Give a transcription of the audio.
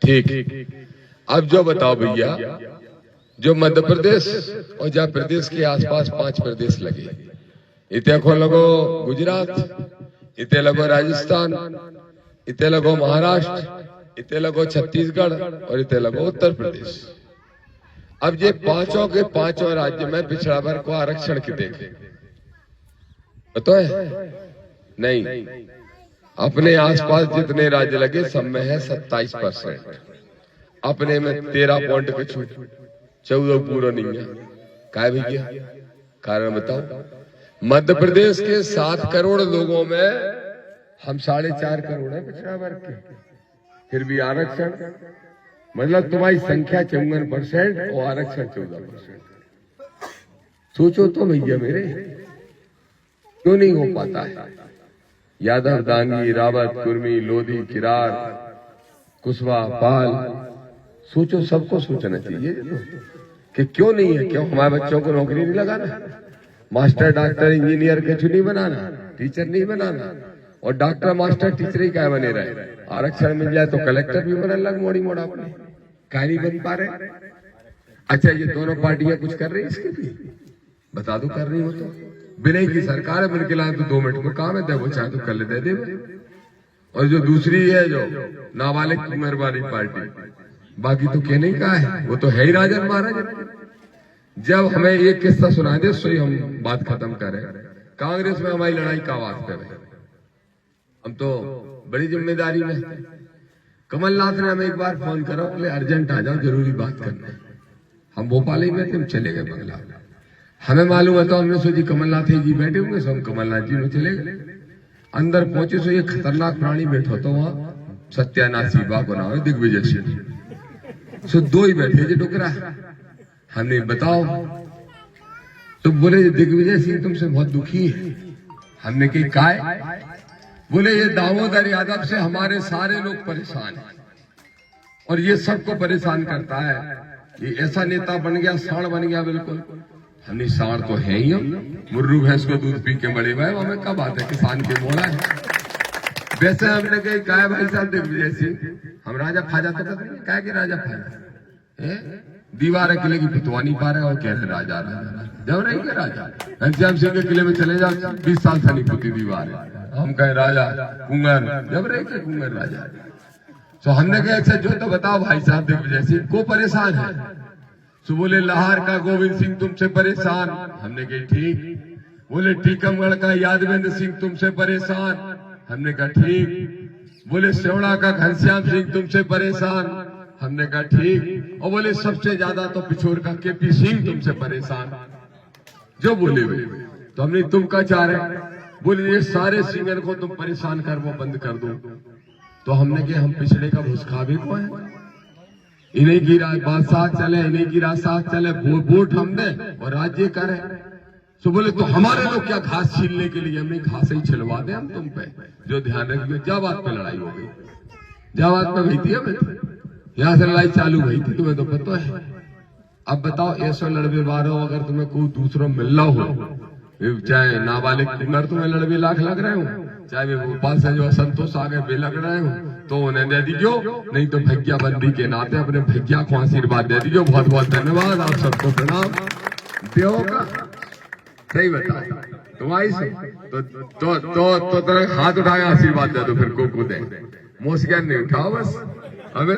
ठीक। अब जो बताओ भैया, जो मध्य प्रदेश और जहाँ प्रदेश के आसपास 5 प्रदेश लगे, इतने को लगो गुजरात, इतने लगो राजस्थान, इतने लगो महाराष्ट्र, इतने लगो छत्तीसगढ़ और इतने लगो उत्तर प्रदेश। अब ये पांचों के पांचों राज्य में पिछड़ा वर्ग को आरक्षण की देखे तो है नहीं। अपने आसपास जितने राज्य लगे सब में है 27%, अपने में 13 पॉइंट के छूट, 14 पूरा नहीं है। क्या भैया कारण बताओ? मध्य प्रदेश के 7 करोड़ लोगों में हम 4.5 करोड़ है पिछड़ा वर्ग के, फिर भी आरक्षण। मतलब तुम्हारी संख्या 54% और आरक्षण 14%। सोचो तो भैया मेरे, क्यों नहीं हो पाता है? यादव, दांगी, रावत, कुर्मी, लोधी, किरार, कुशवाहा, पाल, सोचो, सबको सोचना चाहिए कि क्यों नहीं है। क्यों हमारे बच्चों को नौकरी नहीं लगाना? मास्टर, डॉक्टर, इंजीनियर के नहीं बनाना, टीचर नहीं बनाना? और डॉक्टर, मास्टर, टीचर ही क्या बने रहे? आरक्षण मिल जाए तो कलेक्टर भी बने लग मोड़ी मोड़ा अपने, क्या नहीं बन पा रहे? अच्छा, ये दोनों पार्टियां कुछ कर रही है इसके लिए? बता दो कर रही हो तो। विनय की सरकार है, बिल के लाए तो 2 मिनट में काम है, दे वो चाहे तो कल दे दे। और जो दूसरी है जो नाबालिग उम्र वाली पार्टी, बाकी तो कहने का है, वो तो है ही राजन महाराज। जब हमें एक किस्सा सुना दे सो ही हम बात खत्म करें। कांग्रेस में हमारी लड़ाई का वास्ते में, हम तो बड़ी जिम्मेदारी में। कमलनाथ ने हमें एक बार फोन करा, बोले अर्जेंट आ जाओ, जरूरी बात करना है। हम भोपाल ही में थे, हम चले गए बंगला। हमें मालूम है तो हमने सोची कमलनाथ जी बैठे होंगे, सो हम कमलनाथ जी में चले गए। अंदर पहुंचे सो ये खतरनाक प्राणी बैठो तो वहां सत्यानाशी बाबा नाम है, दिग्विजय सिंह। सो 2 ही बैठे जी डुकरा। हमने बताओ तो बोले दिग्विजय सिंह तुमसे बहुत दुखी है। हमने कही काय? बोले ये दामोदर यादव से हमारे सारे लोग परेशान हैं और ये सबको परेशान करता है। ये ऐसा नेता बन गया, साढ़ बन गया बिल्कुल। हमने साढ़ तो है ही, हम मुर्रू भैंस को दूध पी के बड़े भाई, हमें क्या बात है, किसान के मोला है। वैसे हमने कही काय भाई साहब दिग्विजय सिंह, हम राजा फाजा तो कहते हैं, क्या कि राजा फाजा दीवार किले की पितवा नहीं पा रहे और कह रहे राजा राजा। जब रही के राजा घनश्याम सिंह के किले में चले जाओ, 20 साल से नहीं पुती दीवार, हम कहे राजा कुंगर, जब रहे के कुंगर राजा। तो हमने कहा अच्छा जो तो बताओ भाई साहब दिग्विजय सिंह को परेशान है। तो बोले लाहौर का गोविंद सिंह तुमसे परेशान। हमने कही ठीक। बोले टीकमगढ़ का यादवेंद्र सिंह तुमसे परेशान। हमने कहा ठीक। बोले सेवड़ा का घनश्याम सिंह तुमसे परेशान। हमने कहा ठीक। और बोले सबसे ज्यादा तो पिछोर का केपी सिंह तुमसे परेशान। जो बोले वे तो हमने तुम क्या चाह रहे? बोले ये सारे सिंगर को तुम परेशान कर वो बंद कर दो। तो हमने कहा हम पिछड़े का भुसखावे को है, इन्हीं की बात साथ चले, इन्हीं की रात साथ चले, वोट हम दे और राज्य करे। तो बोले तो हमारे लोग क्या घास छीलने के लिए? हमने घास ही छिलवा दे हम तुम पे, जो ध्यान रखिए। क्या बात पे लड़ाई हो गई? क्या बात पे हुई थी? हमें यहाँ से लड़ाई चालू हुई थी, तुम्हें तो पता है। अब बताओ ऐसा लड़वे बार हो, अगर तुम्हें कोई दूसरा मिलना हो, चाहे नाबालिग उम्र तुम्हें लड़वे लाख लग रहे हो, चाहे वे भोपाल से जो असंतोष आ गए वे लग रहे हो, तो उन्हें दे दीजियो। नहीं तो भैया बंदी के नाते अपने भैया को आशीर्वाद दे दीजिए। बहुत बहुत धन्यवाद, आप सबको प्रणाम। देव का सही बताओ तुम्हारी तो तरह हाथ उठाया आशीर्वाद दे दो, फिर को दे। मोस क्या नहीं उठाओ बस हमें